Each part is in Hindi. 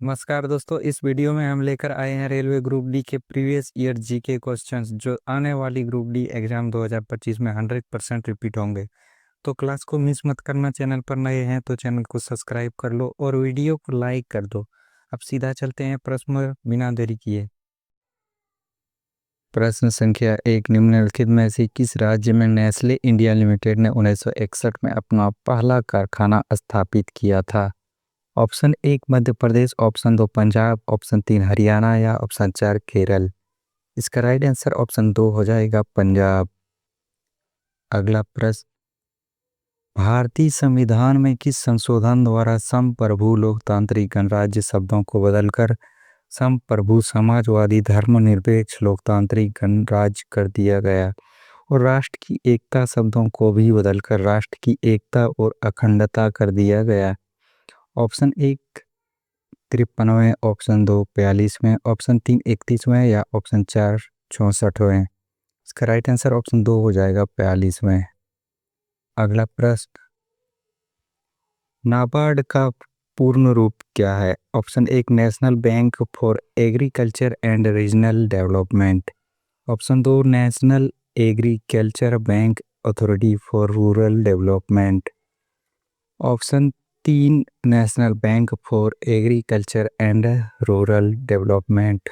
नमस्कार दोस्तों, इस वीडियो में हम लेकर आए हैं रेलवे ग्रुप डी के प्रीवियस ईयर जीके क्वेश्चंस जो आने वाली ग्रुप डी एग्जाम 2025 में 100% रिपीट होंगे। तो क्लास को मिस मत करना। चैनल पर नए हैं तो चैनल को सब्सक्राइब कर लो और वीडियो को लाइक कर दो। अब सीधा चलते हैं प्रश्न बिना देरी किए। प्रश्न संख्या 1, निम्नलिखित में से किस राज्य में नेस्ले इंडिया लिमिटेड ने 1961 में अपना पहला कारखाना स्थापित किया था? Option 1 Madhya Pradesh, option 2 Punjab, option 3 Haryana या ऑप्शन 4 केरल। इसका राइट आंसर ऑप्शन 2 हो जाएगा पंजाब। अगला प्रश्न, भारतीय संविधान में किस संशोधन द्वारा संप्रभु लोकतांत्रिक गणराज्य शब्दों को बदलकर संप्रभु समाजवादी धर्मनिरपेक्ष लोकतांत्रिक गणराज्य कर दिया गया और राष्ट्र की एकता शब्दों को भी बदलकर राष्ट्र की एकता और अखंडता कर दिया गया? ऑप्शन 1 53वें, ऑप्शन 2 42वें, ऑप्शन 3 31वें या ऑप्शन 4 64वें। इसका राइट आंसर ऑप्शन 2 हो जाएगा 42वें। अगला प्रश्न, नाबार्ड का पूर्ण रूप क्या है? Option 1 national bank for agriculture and regional development, option 2 national agriculture bank authority for rural development, option 3 national bank for agriculture and rural development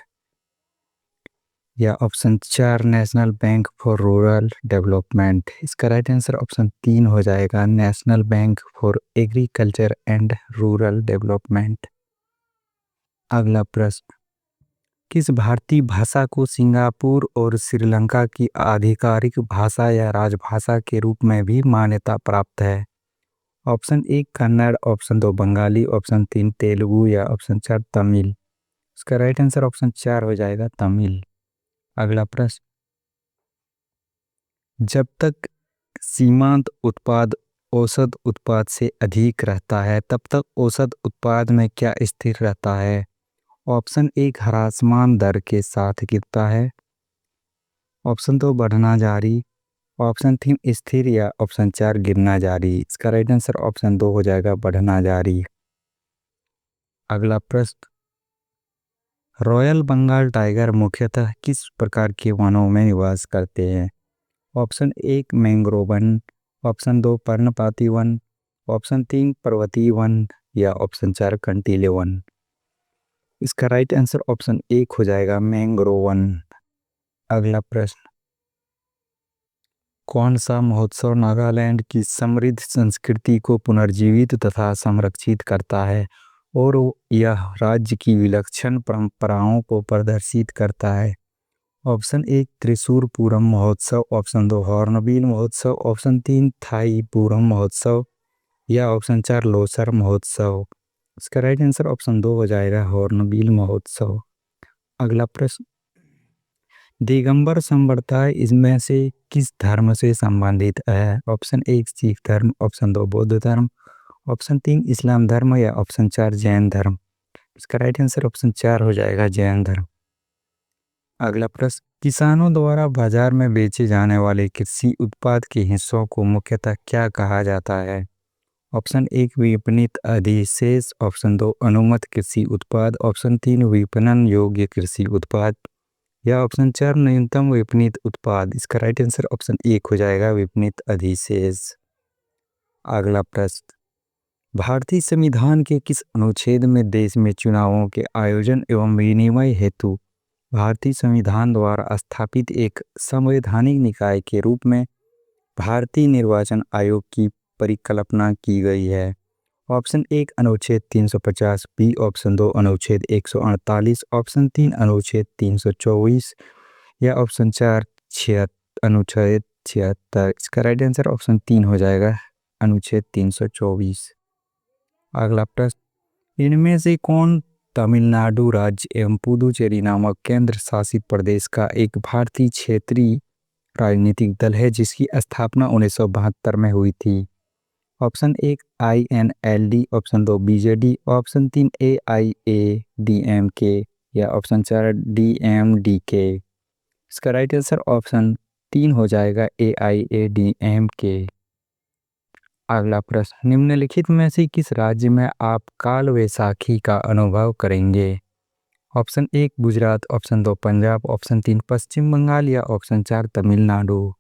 या option 4 national bank for rural development. इसका राइट आंसर ऑप्शन 3 हो जाएगा, national bank for agriculture and rural development. अगला प्रश्न, किस भारतीय भाषा को सिंगापुर और श्रीलंका की आधिकारिक भाषा या राजभाषा के रूप में भी मान्यता प्राप्त है? Option 1 Kannada, option 2 Bengali, option 3 Telugu या ऑप्शन 4 तमिल। इसका राइट आंसर ऑप्शन 4 हो जाएगा, तमिल। अगला प्रश्न, जब तक सीमांत उत्पाद औसत उत्पाद से अधिक रहता है तब तक औसत उत्पाद में क्या स्थिर रहता है? ऑप्शन 1 ह्रासमान दर के साथ गिरता है, ऑप्शन 2 बढ़ना जारी, ऑप्शन 3 स्थिर या ऑप्शन 4 गिरना जारी। इसका राइट आंसर ऑप्शन 2 हो जाएगा, बढ़ना जारी। अगला प्रश्न, रॉयल बंगाल टाइगर मुख्यतः किस प्रकार के वनों में निवास करते हैं? ऑप्शन 1 मैंग्रोव वन, ऑप्शन 2 पर्णपाती वन, ऑप्शन 3 पर्वतीय वन या ऑप्शन 4 कंटीले वन। इसका राइट आंसर ऑप्शन 1 हो जाएगा, मैंग्रोव वन। अगला प्रश्न, कौन सा महोत्सव नागालैंड की समृद्ध संस्कृति को पुनर्जीवित तथा संरक्षित करता है और यह राज्य की विलक्षण परंपराओं को प्रदर्शित करता है? ऑप्शन 1 त्रिशूर पूरम महोत्सव, ऑप्शन 2 हॉर्नबिल महोत्सव, ऑप्शन 3 थाई पूरम महोत्सव या ऑप्शन 4 लोसर महोत्सव। इसका राइट आंसर ऑप्शन 2 हो जाएगा, हॉर्नबिल महोत्सव। अगला प्रश्न, दिगंबर संप्रदाय इसमें से किस धर्म से संबंधित है? ऑप्शन 1 सिख धर्म, ऑप्शन 2 बौद्ध धर्म, ऑप्शन 3 इस्लाम धर्म या ऑप्शन 4 जैन धर्म। इसका राइट आंसर ऑप्शन 4 हो जाएगा, जैन धर्म। अगला प्रश्न, किसानों द्वारा बाजार में बेचे जाने वाले कृषि उत्पाद के हिस्सों को मुख्यतः क्या कहा जाता है? ऑप्शन 1 विपणित अधिशेष, ऑप्शन 2 अनुमत कृषि उत्पाद, ऑप्शन 3 विपणन योग्य कृषि उत्पाद या ऑप्शन 4 न्यूनतम विपणित उत्पाद। इसका राइट आंसर ऑप्शन 1 हो जाएगा, विपणित अधिशेष। अगला प्रश्न, भारतीय संविधान के किस अनुच्छेद में देश में चुनावों के आयोजन एवं विनिमय हेतु भारतीय संविधान द्वारा स्थापित एक संवैधानिक निकाय के रूप में भारतीय निर्वाचन आयोग की परिकल्पना की गई है? ऑप्शन 1 अनुच्छेद 350 बी, ऑप्शन 2 अनुच्छेद 148, ऑप्शन 3 अनुच्छेद 324 या ऑप्शन 4 अनुच्छेद 76। इसका राइट आंसर ऑप्शन 3 हो जाएगा, अनुच्छेद 324। अगला प्रश्न, इनमें से कौन तमिलनाडु राज्य एवं पुदुचेरी नामक केंद्र शासित प्रदेश का एक भारतीय क्षेत्रीय राजनीतिक दल है जिसकी स्थापना 1972 में हुई थी? Option 1 INLD, option 2 BJD, option 3 AIADMK या ऑप्शन 4 DMDK। इसका राइट आंसर ऑप्शन 3 हो जाएगा, AIADMK। अगला प्रश्न, निम्नलिखित में से किस राज्य में आप काल वैसाखी का अनुभव करेंगे? Option 1 Gujarat, option 2 Punjab, option 3 पश्चिम बंगाल या ऑप्शन 4 तमिलनाडु।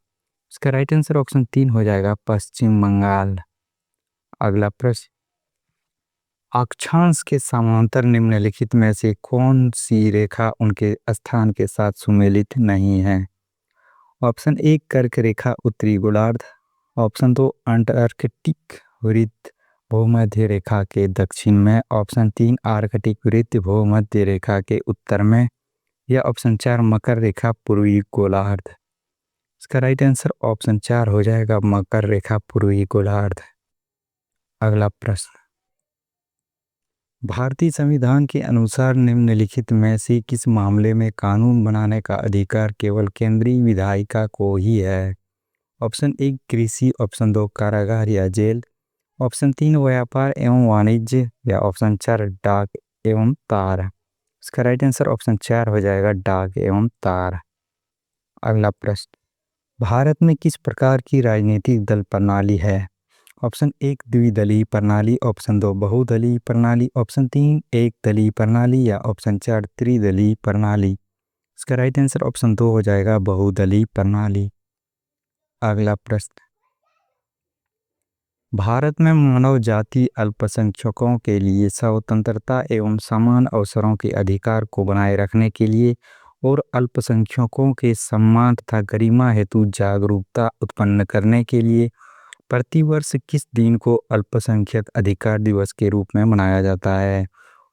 इसका राइट आंसर ऑप्शन 3 हो जाएगा, पश्चिम बंगाल। अगला प्रश्न, अक्षांश के समांतर निम्नलिखित में से कौन सी रेखा उनके स्थान के साथ सुमेलित नहीं है? ऑप्शन 1 कर्क रेखा उत्तरी गोलार्ध, ऑप्शन 2 अंटार्कटिक वृत्त भूमध्य रेखा के दक्षिण में, ऑप्शन 3 आर्कटिक वृत्त भूमध्य रेखा के उत्तर में या ऑप्शन 4 मकर रेखा पूर्वी गोलार्ध। इसका राइट आंसर ऑप्शन 4 हो जाएगा, मकर रेखा पूर्वी गोलार्ध। अगला प्रश्न, भारतीय संविधान के अनुसार निम्नलिखित में से किस मामले में कानून बनाने का अधिकार केवल केंद्रीय विधायिका को ही है? ऑप्शन 1 कृषि, ऑप्शन 2 कारागार या जेल, ऑप्शन 3 व्यापार एवं वाणिज्य या ऑप्शन 4 डाक एवं तार। इसका राइट आंसर ऑप्शन 4 हो जाएगा, डाक एवं तार। अगला प्रश्न, भारत में किस प्रकार की राजनीतिक दल प्रणाली है? ऑप्शन 1 द्विदलीय प्रणाली, ऑप्शन 2 बहुदलीय प्रणाली, ऑप्शन 3 एक दलीय प्रणाली या ऑप्शन 4 त्रिदलीय प्रणाली। इसका राइट आंसर ऑप्शन 2 हो जाएगा, बहुदलीय प्रणाली। अगला प्रश्न, भारत में मानव जाति अल्पसंख्यकों के लिए स्वतंत्रता एवं समान अवसरों के अधिकार को बनाए रखने के लिए और अल्पसंख्यकों के सम्मान तथा गरिमा हेतु जागरूकता उत्पन्न करने के लिए प्रतिवर्ष किस दिन को अल्पसंख्यक अधिकार दिवस के रूप में मनाया जाता है?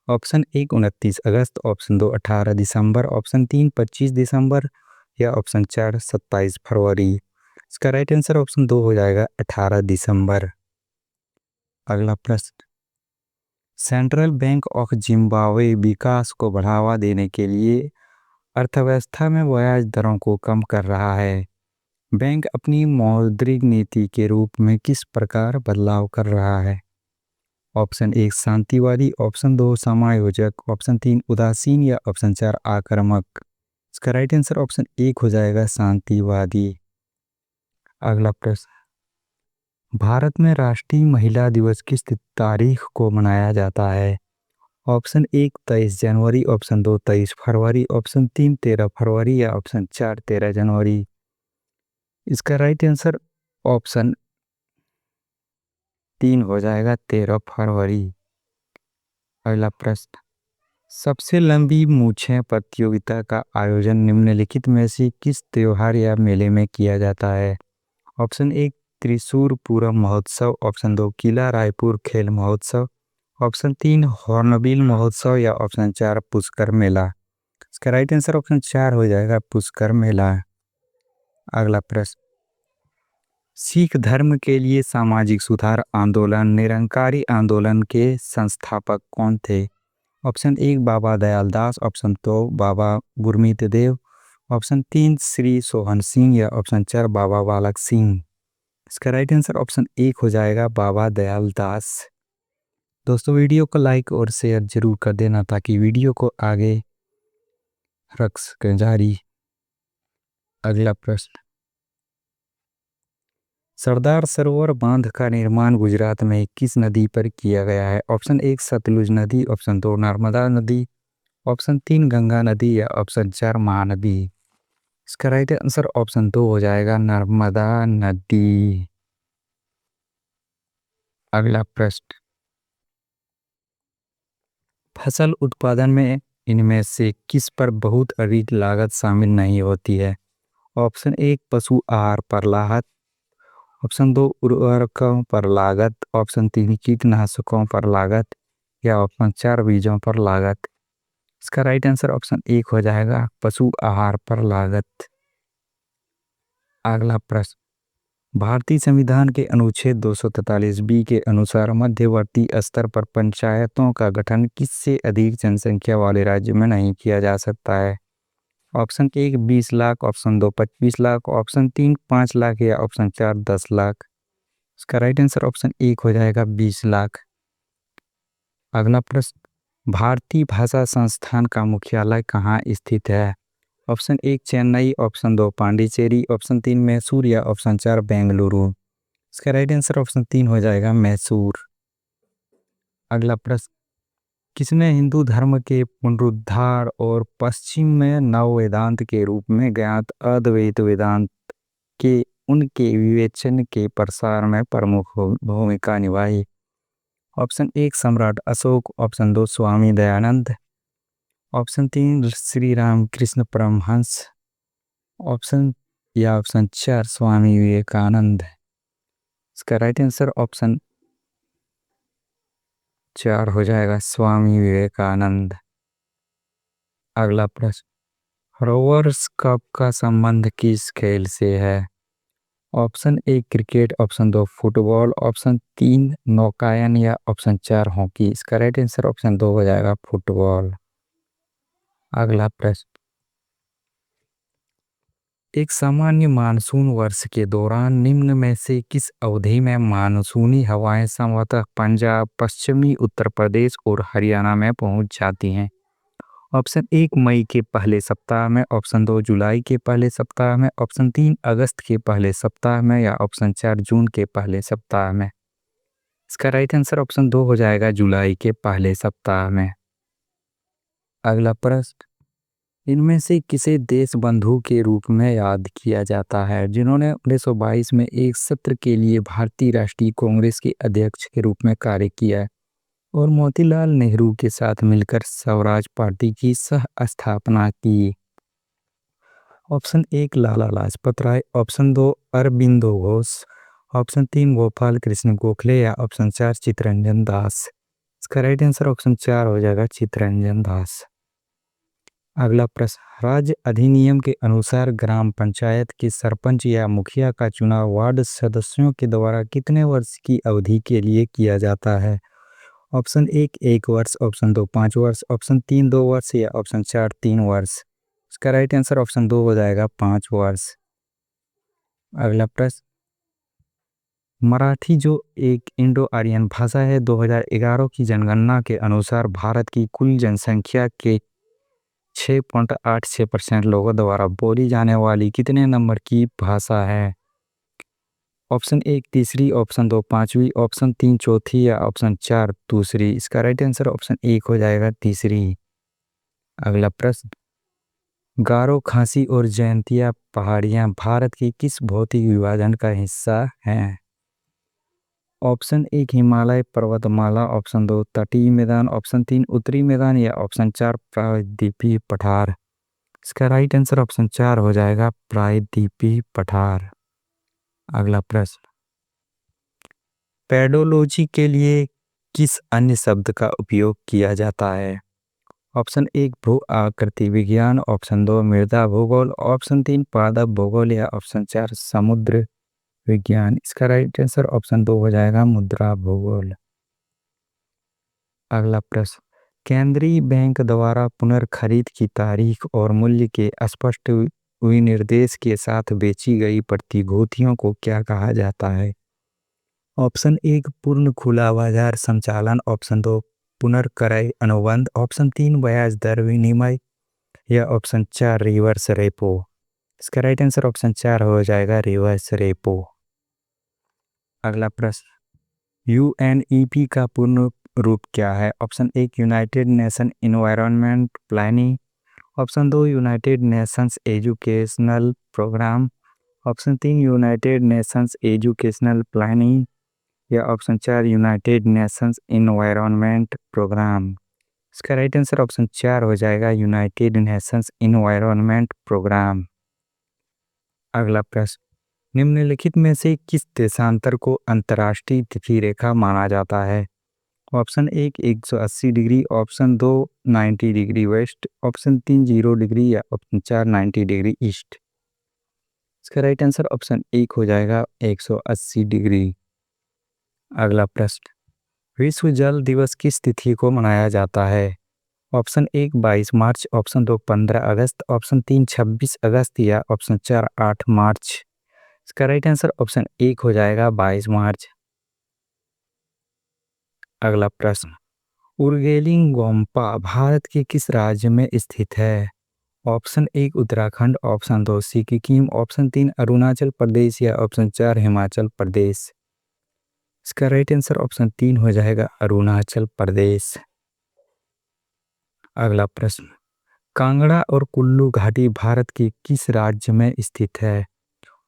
ऑप्शन 1 29 अगस्त, ऑप्शन 2 18 दिसंबर, ऑप्शन 3 25 दिसंबर या ऑप्शन 4 27 फरवरी। इसका राइट आंसर ऑप्शन 2 हो जाएगा, 18 दिसंबर। अगला प्रश्न, सेंट्रल बैंक ऑफ जिम्बाब्वे विकास को बढ़ावा देने के लिए अर्थव्यवस्था में ब्याज दरों को कम कर रहा है। बैंक अपनी मौद्रिक नीति के रूप में किस प्रकार बदलाव कर रहा है? ऑप्शन 1 शांतिवादी, ऑप्शन 2 समायोजक, ऑप्शन 3 उदासीन या ऑप्शन 4 आक्रामक। इसका राइट आंसर ऑप्शन 1 हो जाएगा, शांतिवादी। अगला प्रश्न, भारत में राष्ट्रीय महिला दिवस किस तारीख को मनाया जाता है? ऑप्शन 1 23 जनवरी, ऑप्शन 2 23 फरवरी, ऑप्शन 3 13 फरवरी या ऑप्शन 4 13 जनवरी। इसका राइट आंसर ऑप्शन 3 हो जाएगा, 13 फरवरी। अगला प्रश्न, सबसे लंबी मूंछें प्रतियोगिता का आयोजन निम्नलिखित में से किस त्योहार या मेले में किया जाता है? ऑप्शन 1 त्रिशूर पूरम महोत्सव, ऑप्शन 2 किला रायपुर खेल महोत्सव, ऑप्शन 3 हॉर्नबिल महोत्सव या ऑप्शन 4 पुष्कर मेला। इसका राइट आंसर ऑप्शन 4 हो जाएगा, पुष्कर मेला। अगला प्रश्न, सिख धर्म के लिए सामाजिक सुधार आंदोलन निरंकारी आंदोलन के संस्थापक कौन थे? ऑप्शन 1 बाबा दयाल दास, ऑप्शन 2 बाबा गुरमीत देव, ऑप्शन 3 श्री सोहन सिंह या ऑप्शन 4 बाबा बालक सिंह। इसका राइट आंसर ऑप्शन 1 हो जाएगा, बाबा दयाल दास। दोस्तों वीडियो को लाइक और शेयर जरूर कर देना ताकि वीडियो को आगे रख सकें जारी। अगला प्रश्न, सरदार सरोवर बांध का निर्माण गुजरात में किस नदी पर किया गया है? ऑप्शन 1 सतलुज नदी, ऑप्शन 2 नर्मदा नदी, ऑप्शन 3 गंगा नदी या ऑप्शन 4 महानदी। इसका राइट आंसर ऑप्शन 2 हो जाएगा, नर्मदा नदी। अगला प्रश्न, फसल उत्पादन में इनमें से किस पर बहुत अधिक लागत शामिल नहीं होती है? ऑप्शन 1 पशु आहार पर लागत, ऑप्शन 2 उर्वरकों पर लागत, ऑप्शन 3 कीटनाशकों पर लागत या ऑप्शन 4 बीजों पर लागत। इसका राइट आंसर ऑप्शन 1 हो जाएगा, पशु आहार पर लागत। अगला प्रश्न, भारतीय संविधान के अनुच्छेद 243 के अनुसार मध्यवर्ती स्तर पर पंचायतों का गठन किससे अधिक जनसंख्या वाले राज्य में नहीं किया जा सकता है? Option 1 20 lakh, option 2 25 lakh, option 3 5 lakh या ऑप्शन 4 10 लाख। इसका राइट आंसर ऑप्शन 1 हो जाएगा, 20 लाख। अगला प्रश्न, भारतीय भाषा संस्थान का मुख्यालय कहाँ स्थित है? Option 1 Chennai, option 2 Pondicherry, option 3 Mysore या ऑप्शन 4 बेंगलुरु। इसका राइट आंसर ऑप्शन 3 हो जाएगा मैसूर। अगला प्रश्न, किसने हिंदू धर्म के पुनरुद्धार और पश्चिम में नव वेदांत के रूप में ज्ञात अद्वैत वेदांत के उनके विवेचन के प्रसार में प्रमुख भूमिका निभाई? ऑप्शन 1 सम्राट Ashok, option 2 Swami Dayanand, option 3 Shri Ramakrishna Paramhans, option 4 Swami Vivekananda. इसका राइट आंसर ऑप्शन 4 हो जाएगा स्वामी विवेकानंद। अगला प्रश्न, रोवर्स कप का संबंध किस खेल से है? Option 1 cricket, option 2 football, option 3 नौकायन या ऑप्शन 4 हॉकी। इसका राइट आंसर ऑप्शन 2 हो जाएगा फुटबॉल। अगला प्रश्न, एक सामान्य मानसून वर्ष के दौरान निम्न में से किस अवधि में मानसूनी हवाएं संभवतः पंजाब, पश्चिमी उत्तर प्रदेश और हरियाणा में पहुंच जाती हैं? ऑप्शन 1 मई के पहले सप्ताह में, ऑप्शन 2 जुलाई के पहले सप्ताह में, ऑप्शन 3 अगस्त के पहले सप्ताह में या ऑप्शन 4 जून के पहले सप्ताह में। इसका राइट आंसर ऑप्शन 2 हो जाएगा जुलाई के पहले सप्ताह में। अगला प्रश्न, इनमें से किसे देश बंधु के रूप में याद किया जाता है जिन्होंने 1922 में एक सत्र के लिए भारतीय राष्ट्रीय कांग्रेस के अध्यक्ष के रूप में कार्य किया और मोतीलाल नेहरू के साथ मिलकर स्वराज पार्टी की सह स्थापना की? Option 1 Lala Lajpat Rai, option 2 Aurobindo Ghosh, option 3 Gopal Krishna Gokhale या ऑप्शन 4 चित्तरंजन दास। इसका राइट आंसर ऑप्शन 4 हो जाएगा चित्तरंजन दास। अगला प्रश्न, राज्य अधिनियम के अनुसार ग्राम पंचायत के सरपंच या मुखिया का चुनाव वार्ड सदस्यों के द्वारा कितने वर्ष की अवधि के लिए किया जाता है? ऑप्शन 1 वर्ष, ऑप्शन 2 5 वर्ष, ऑप्शन 3 2 वर्ष या ऑप्शन 4 3 वर्ष। इसका राइट आंसर ऑप्शन 2 हो जाएगा 5 वर्ष। अगला प्रश्न, मराठी जो एक इंडो आर्यन भाषा है 2011 की जनगणना के अनुसार भारत की कुल जनसंख्या के 6.86% लोगों द्वारा बोली जाने वाली कितने नंबर की भाषा है? ऑप्शन 1 तीसरी, ऑप्शन 2 पांचवी, ऑप्शन 3 चौथी या ऑप्शन 4 दूसरी। इसका राइट आंसर ऑप्शन 1 हो जाएगा तीसरी। अगला प्रश्न, गारो, खासी और जयंतिया पहाड़ियां भारत की किस भौतिक विभाजन का हिस्सा हैं? ऑप्शन 1 हिमालय पर्वतमाला, ऑप्शन 2 तटीय मैदान, ऑप्शन 3 उत्तरी मैदान या ऑप्शन 4 प्रायद्वीपीय पठार। इसका राइट आंसर ऑप्शन 4 हो जाएगा प्रायद्वीपीय पठार। अगला प्रश्न, पेडोलॉजी के लिए किस अन्य शब्द का उपयोग किया जाता है? ऑप्शन 1 भू आकृति विज्ञान, ऑप्शन 2 मृदा भूगोल, ऑप्शन 3 पादप भूगोल या ऑप्शन 4 समुद्र विज्ञान। इसका राइट आंसर ऑप्शन 2 हो जाएगा मुद्रा भूगोल। अगला प्रश्न, केंद्रीय बैंक द्वारा पुनर्खरीद की तारीख और मूल्य के स्पष्ट विनिर्देश के साथ बेची गई प्रतिभूतियों को क्या कहा जाता है? ऑप्शन 1 पूर्ण खुला बाजार संचालन, ऑप्शन 2 पुनर्क्रय अनुबंध, ऑप्शन 3 ब्याज दर विनिमय या ऑप्शन 4 रिवर्स रेपो। इसका राइट आंसर ऑप्शन 4 हो जाएगा रिवर्स रेपो। अगला प्रश्न, यूएनईपी का पूर्ण रूप क्या है? Option 1 united nation environment planning, option 2 united nations educational programme, option 3 united nations educational planning या option 4 united nations environment programme. इसका राइट आंसर ऑप्शन 4 हो जाएगा यूनाइटेड नेशंस इन्वायरमेंट प्रोग्राम। अगला प्रश्न, निम्नलिखित में से किस देशांतर को अंतर्राष्ट्रीय तिथि रेखा माना जाता है? Option 1 180 degree, option 2 90 degree west, option 3 0 degree या ऑप्शन 4 90 डिग्री ईस्ट। इसका राइट आंसर ऑप्शन 1 हो जाएगा 180 डिग्री। अगला प्रश्न, विश्व जल दिवस किस तिथि को मनाया जाता है? ऑप्शन 1 22 मार्च, ऑप्शन 2 15 अगस्त, ऑप्शन 3 26 अगस्त या ऑप्शन 4 8 मार्च। इसका राइट आंसर ऑप्शन 1 हो जाएगा 22 मार्च। अगला प्रश्न, उर्गेलिंग गोम्पा भारत के किस राज्य में स्थित है? Option 1 Uttarakhand, option 2 Sikkim, option 3 Arunachal Pradesh या ऑप्शन 4 हिमाचल प्रदेश। इसका राइट आंसर ऑप्शन 3 हो जाएगा अरुणाचल प्रदेश। अगला प्रश्न, कांगड़ा और कुल्लू घाटी भारत के किस राज्य में स्थित है?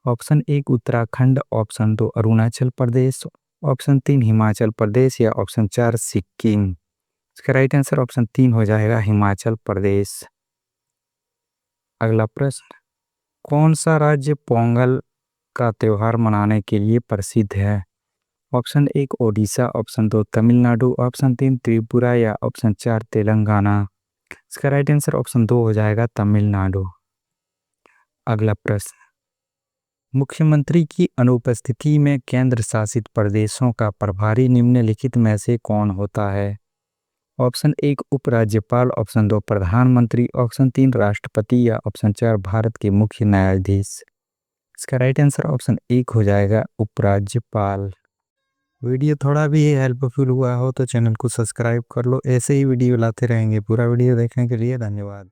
Option 1 Uttarakhand, option 2 Arunachal Pradesh, option 3 Himachal Pradesh या ऑप्शन 4 सिक्किम। इसका राइट आंसर ऑप्शन 3 हो जाएगा हिमाचल प्रदेश। अगला प्रश्न, कौन सा राज्य पोंगल का त्योहार मनाने के लिए प्रसिद्ध है? Option 1 Odisha, option 2 Tamil Nadu, option 3 Tripura या ऑप्शन 4 तेलंगाना। इसका राइट आंसर ऑप्शन 2 हो जाएगा तमिलनाडु। अगला प्रश्न, मुख्यमंत्री की अनुपस्थिति में केंद्र शासित प्रदेशों का प्रभारी निम्नलिखित में से कौन होता है? ऑप्शन 1 उपराज्यपाल, ऑप्शन 2 प्रधानमंत्री, ऑप्शन 3 राष्ट्रपति या ऑप्शन 4 भारत के मुख्य न्यायाधीश। इसका राइट आंसर ऑप्शन 1 हो जाएगा उपराज्यपाल। वीडियो थोड़ा भी हेल्पफुल हुआ हो तो चैनल को सब्सक्राइब कर लो, ऐसे ही वीडियो लाते रहेंगे। पूरा वीडियो देखने के लिए धन्यवाद।